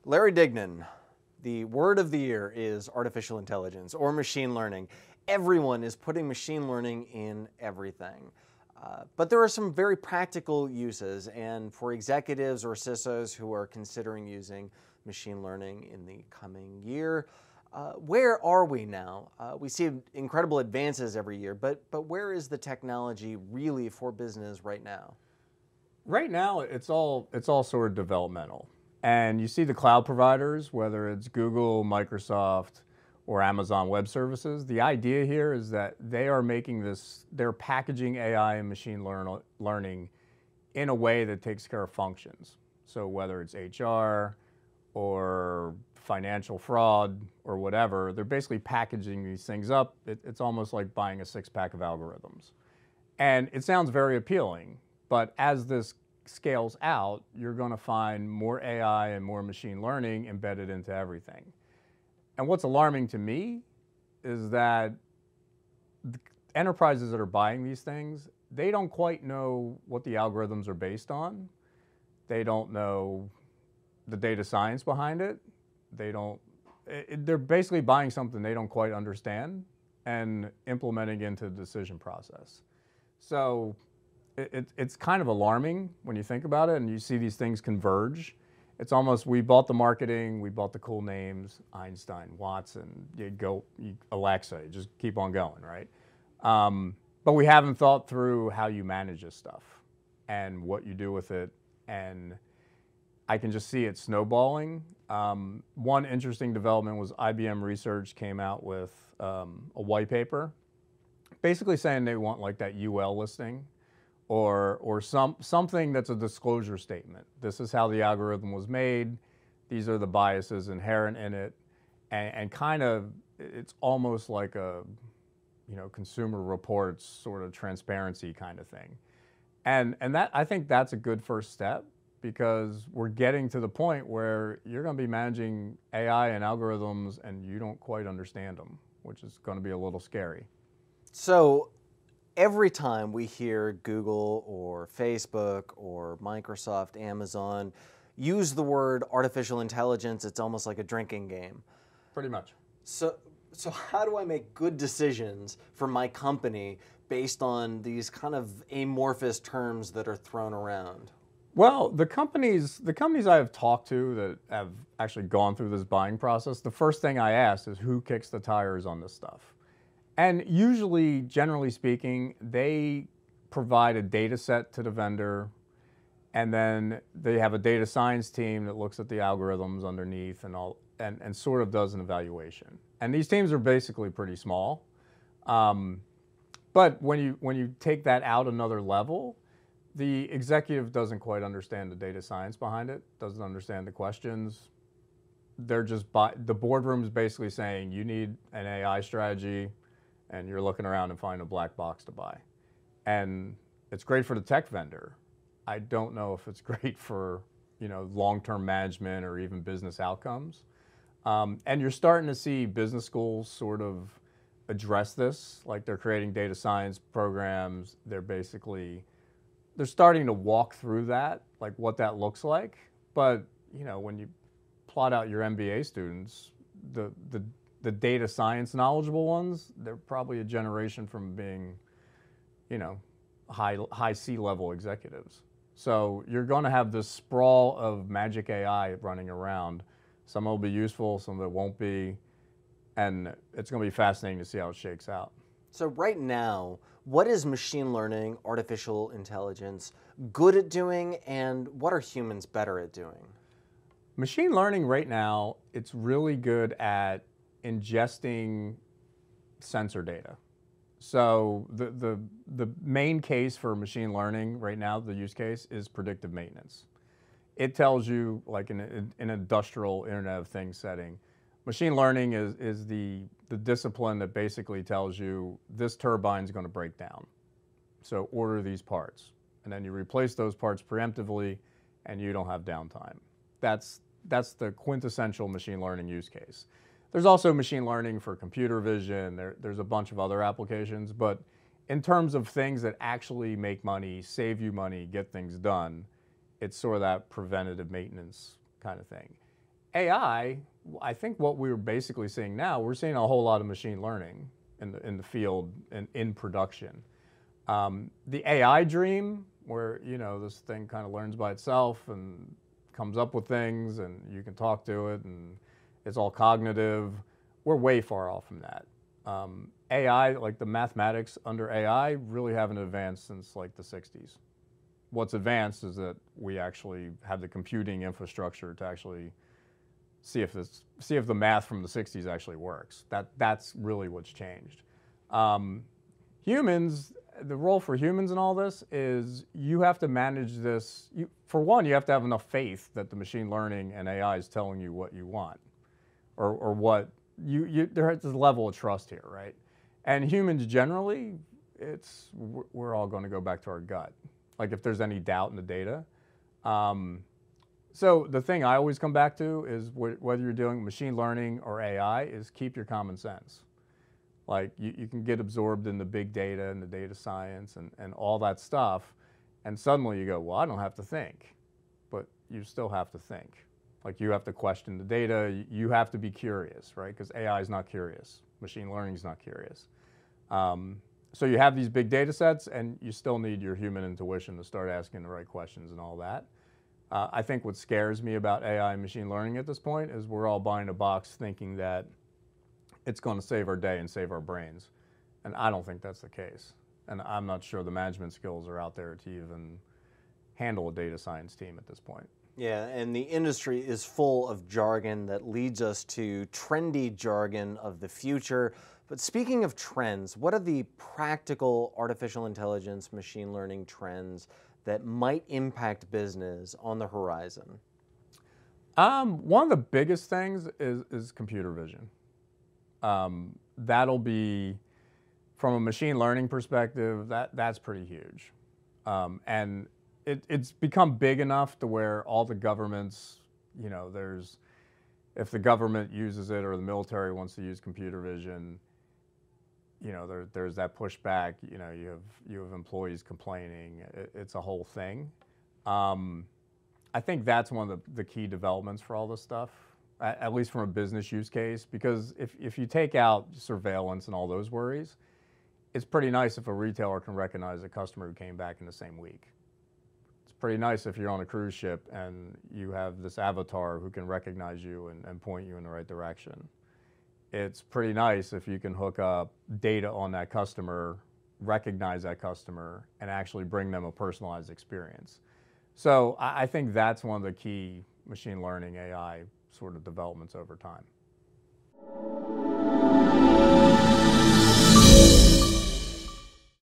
Larry Dignan, the word of the year is artificial intelligence or machine learning. Everyone is putting machine learning in everything. But there are some very practical uses, and for executives or CISOs who are considering using machine learning in the coming year, where are we now? We see incredible advances every year, but where is the technology really for business right now? Right now, it's all sort of developmental. And you see the cloud providers, whether it's Google, Microsoft, or Amazon Web Services. The idea here is that they are making this, they're packaging AI and machine learning in a way that takes care of functions. So whether it's HR or financial fraud or whatever, they're basically packaging these things up. It's almost like buying a six-pack of algorithms. And it sounds very appealing, but as this scales out, you're going to find more AI and more machine learning embedded into everything. And what's alarming to me is that the enterprises that are buying these things, they don't quite know what the algorithms are based on. They don't know the data science behind it. They're basically buying something they don't quite understand and implementing into the decision process. So it's kind of alarming when you think about it and you see these things converge. It's almost, we bought the marketing, we bought the cool names, Einstein, Watson, Alexa, you just keep on going, right? But we haven't thought through how you manage this stuff and what you do with it. And I can just see it snowballing. One interesting development was IBM Research came out with a white paper, basically saying they want like that UL listing, or something that's a disclosure statement. This is how the algorithm was made. These are the biases inherent in it, and kind of it's almost like a Consumer Reports sort of transparency kind of thing. And that, I think that's a good first step, because we're getting to the point where you're going to be managing AI and algorithms and you don't quite understand them, which is going to be a little scary. So every time we hear Google or Facebook or Microsoft, Amazon use the word artificial intelligence, it's almost like a drinking game. Pretty much. So how do I make good decisions for my company based on these kind of amorphous terms that are thrown around? Well, the companies I have talked to that have actually gone through this buying process, the first thing I ask is who kicks the tires on this stuff? And usually, generally speaking, they provide a data set to the vendor, and then they have a data science team that looks at the algorithms underneath and sort of does an evaluation. And these teams are basically pretty small. But when you take that out another level, the executive doesn't quite understand the data science behind it, doesn't understand the questions. They're just the boardroom's basically saying you need an AI strategy, and you're looking around and find a black box to buy. And it's great for the tech vendor. I don't know if it's great for long-term management or even business outcomes. And you're starting to see business schools sort of address this, like they're creating data science programs. They're starting to walk through that, like what that looks like. But when you plot out your MBA students, the data science knowledgeable ones, they're probably a generation from being, high C-level executives. So you're going to have this sprawl of magic AI running around. Some will be useful, some of it won't be, and it's going to be fascinating to see how it shakes out. So right now, what is machine learning, artificial intelligence good at doing, and what are humans better at doing? Machine learning right now, it's really good at ingesting sensor data. So the main case for machine learning right now, the use case, is predictive maintenance. It tells you, like in an industrial Internet of Things setting, machine learning is the discipline that basically tells you this turbine is going to break down. So order these parts. And then you replace those parts preemptively and you don't have downtime. That's the quintessential machine learning use case. There's also machine learning for computer vision. There's a bunch of other applications, but in terms of things that actually make money, save you money, get things done, it's sort of that preventative maintenance kind of thing. AI, I think what we're basically seeing now, we're seeing a whole lot of machine learning in the field and in production. The AI dream, where this thing kind of learns by itself and comes up with things, and you can talk to it, and it's all cognitive. We're way far off from that. AI, like the mathematics under AI, really haven't advanced since like the 60s. What's advanced is that we actually have the computing infrastructure to actually see if the math from the 60s actually works. That's really what's changed. Humans, the role for humans in all this is you have to manage this. For one, you have to have enough faith that the machine learning and AI is telling you what you want, or what there's a level of trust here, right? And humans generally, we're all going to go back to our gut. Like if there's any doubt in the data. So the thing I always come back to is whether you're doing machine learning or AI is keep your common sense. Like you can get absorbed in the big data and the data science and all that stuff, and suddenly you go, well, I don't have to think. But you still have to think. Like you have to question the data, you have to be curious, right? Because AI is not curious, machine learning is not curious. So you have these big data sets, and you still need your human intuition to start asking the right questions and all that. I think what scares me about AI and machine learning at this point is we're all buying a box thinking that it's going to save our day and save our brains. And I don't think that's the case. And I'm not sure the management skills are out there to even handle a data science team at this point. Yeah, and the industry is full of jargon that leads us to trendy jargon of the future. But speaking of trends, what are the practical artificial intelligence, machine learning trends that might impact business on the horizon? One of the biggest things is computer vision. That'll be, from a machine learning perspective, that's pretty huge. And it's become big enough to where all the governments, if the government uses it or the military wants to use computer vision, there's that pushback. You have employees complaining. It's a whole thing. I think that's one of the key developments for all this stuff, at least from a business use case, because if you take out surveillance and all those worries, it's pretty nice if a retailer can recognize a customer who came back in the same week. It's pretty nice if you're on a cruise ship and you have this avatar who can recognize you and point you in the right direction. It's pretty nice if you can hook up data on that customer, recognize that customer, and actually bring them a personalized experience. So I think that's one of the key machine learning AI sort of developments over time.